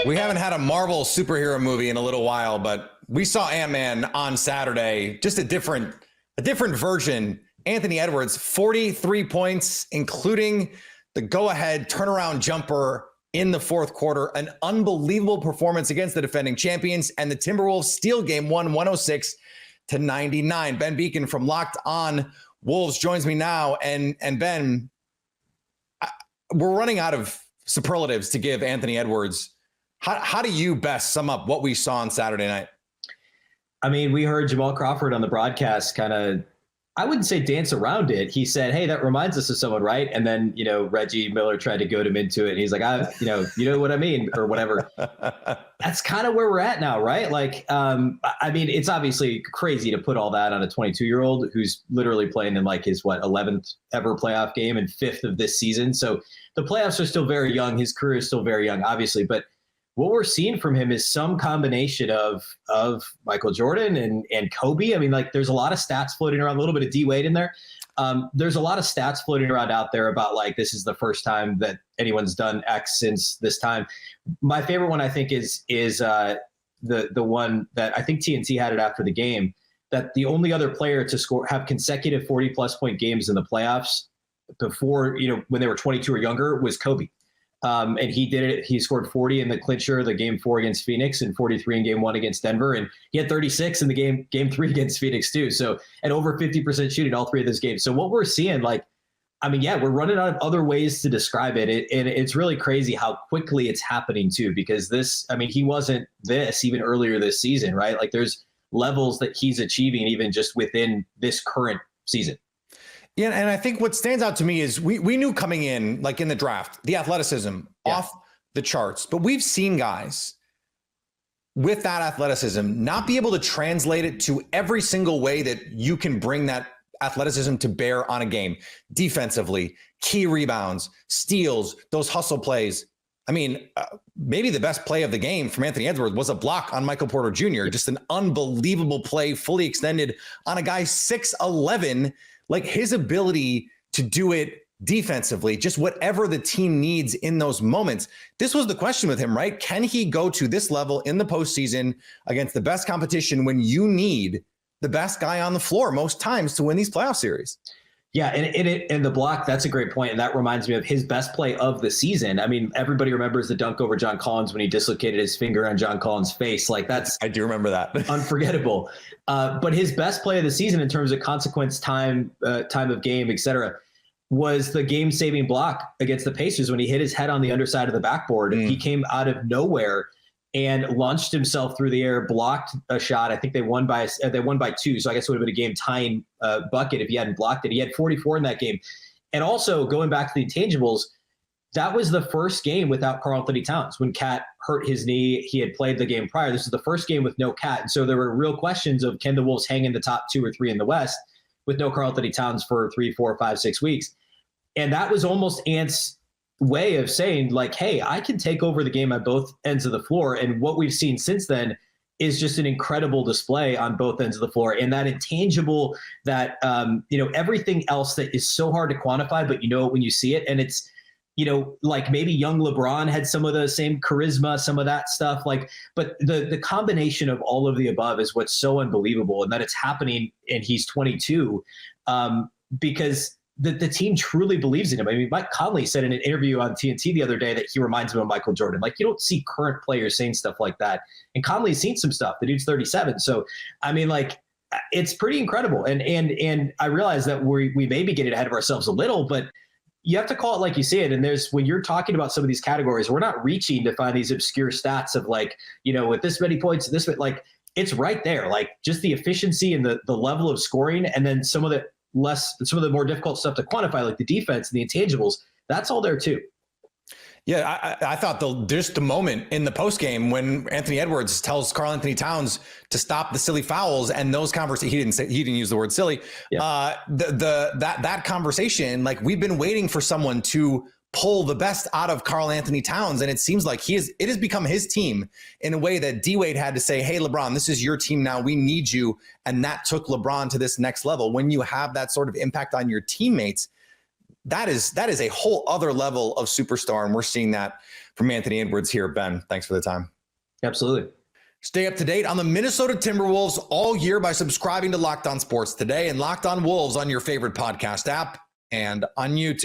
We haven't had a Marvel superhero movie in a little while, but we saw Ant-Man on Saturday, just a different version. Anthony Edwards, 43 points, including the go-ahead turnaround jumper in the fourth quarter. An unbelievable performance against the defending champions, and the Timberwolves steal game one, 106-99. Ben Beecken from Locked On Wolves joins me now. And Ben, we're running out of superlatives to give Anthony Edwards. How do you best sum up what we saw on Saturday night? I mean, we heard Jamal Crawford on the broadcast kind of, I wouldn't say dance around it. He said, hey, that reminds us of someone, right? And then, Reggie Miller tried to goad him into it. And he's like, you know what I mean? Or whatever. That's kind of where we're at now, right? Like, I mean, it's obviously crazy to put all that on a 22-year-old who's literally playing in like his, 11th ever playoff game and 5th of this season. So the playoffs are still very young. His career is still very young, obviously. But what we're seeing from him is some combination of Michael Jordan and Kobe. I mean, like, there's a lot of stats floating around, a little bit of D Wade in there. There's a lot of stats floating around out there about like, this is the first time that anyone's done X since this time. My favorite one, I think, is the one that I think TNT had it after the game, that the only other player to have consecutive 40-plus point games in the playoffs before, when they were 22 or younger was Kobe. And he did it. He scored 40 in the clincher, the game 4 against Phoenix, and 43 in game 1 against Denver. And he had 36 in the game 3 against Phoenix too. So, and over 50% shooting all 3 of those games. So what we're seeing, we're running out of other ways to describe it. And it's really crazy how quickly it's happening too, because he wasn't this even earlier this season, right? Like, there's levels that he's achieving even just within this current season. Yeah, and I think what stands out to me is we knew coming in, like in the draft, the athleticism off the charts, but we've seen guys with that athleticism not be able to translate it to every single way that you can bring that athleticism to bear on a game. Defensively, key rebounds, steals, those hustle plays. I mean, maybe the best play of the game from Anthony Edwards was a block on Michael Porter Jr., just an unbelievable play, fully extended on a guy 6'11". Like, his ability to do it defensively, just whatever the team needs in those moments. This was the question with him, right? Can he go to this level in the postseason against the best competition when you need the best guy on the floor most times to win these playoff series? Yeah, and the block, that's a great point. And that reminds me of his best play of the season. I mean, everybody remembers the dunk over John Collins when he dislocated his finger on John Collins' face. Like, I do remember that. Unforgettable. But his best play of the season in terms of consequence, time of game, et cetera, was the game-saving block against the Pacers when he hit his head on the underside of the backboard. He came out of nowhere and launched himself through the air, blocked a shot. I think they won by 2, so I guess it would have been a game-tying bucket if he hadn't blocked it. He had 44 in that game. And also, going back to the intangibles, that was the first game without Karl-Anthony Towns. When Cat hurt his knee, he had played the game prior. This is the first game with no Cat. And so there were real questions of, can the Wolves hang in the top 2 or 3 in the West with no Karl-Anthony Towns for 3, 4, 5, 6 weeks? And that was almost Ant's way of saying, like, hey, I can take over the game at both ends of the floor. And what we've seen since then is just an incredible display on both ends of the floor. And that intangible, that, everything else that is so hard to quantify, but when you see it. And it's, like maybe young LeBron had some of the same charisma, some of that stuff. But the combination of all of the above is what's so unbelievable, and that it's happening, and he's 22, because the team truly believes in him. I mean, Mike Conley said in an interview on TNT the other day that he reminds him of Michael Jordan. Like, you don't see current players saying stuff like that. And Conley's seen some stuff. The dude's 37. So, I mean, like, it's pretty incredible. And I realize that we may be getting ahead of ourselves a little, but you have to call it like you see it. And when you're talking about some of these categories, we're not reaching to find these obscure stats of like, with this many points, like, it's right there. Like, just the efficiency and the level of scoring, and then some of the more difficult stuff to quantify, like the defense and the intangibles, that's all there too. Yeah, I thought just the moment in the postgame when Anthony Edwards tells Karl-Anthony Towns to stop the silly fouls, and those conversations, he didn't use the word silly. Yeah. That conversation, like, we've been waiting for someone to pull the best out of Karl-Anthony Towns, and it seems like it has become his team in a way that D Wade had to say, hey, LeBron, this is your team now. We need you. And that took LeBron to this next level. When you have that sort of impact on your teammates, that is a whole other level of superstar. And we're seeing that from Anthony Edwards here. Ben, thanks for the time. Absolutely. Stay up to date on the Minnesota Timberwolves all year by subscribing to Locked On Sports Today and Locked On Wolves on your favorite podcast app and on YouTube.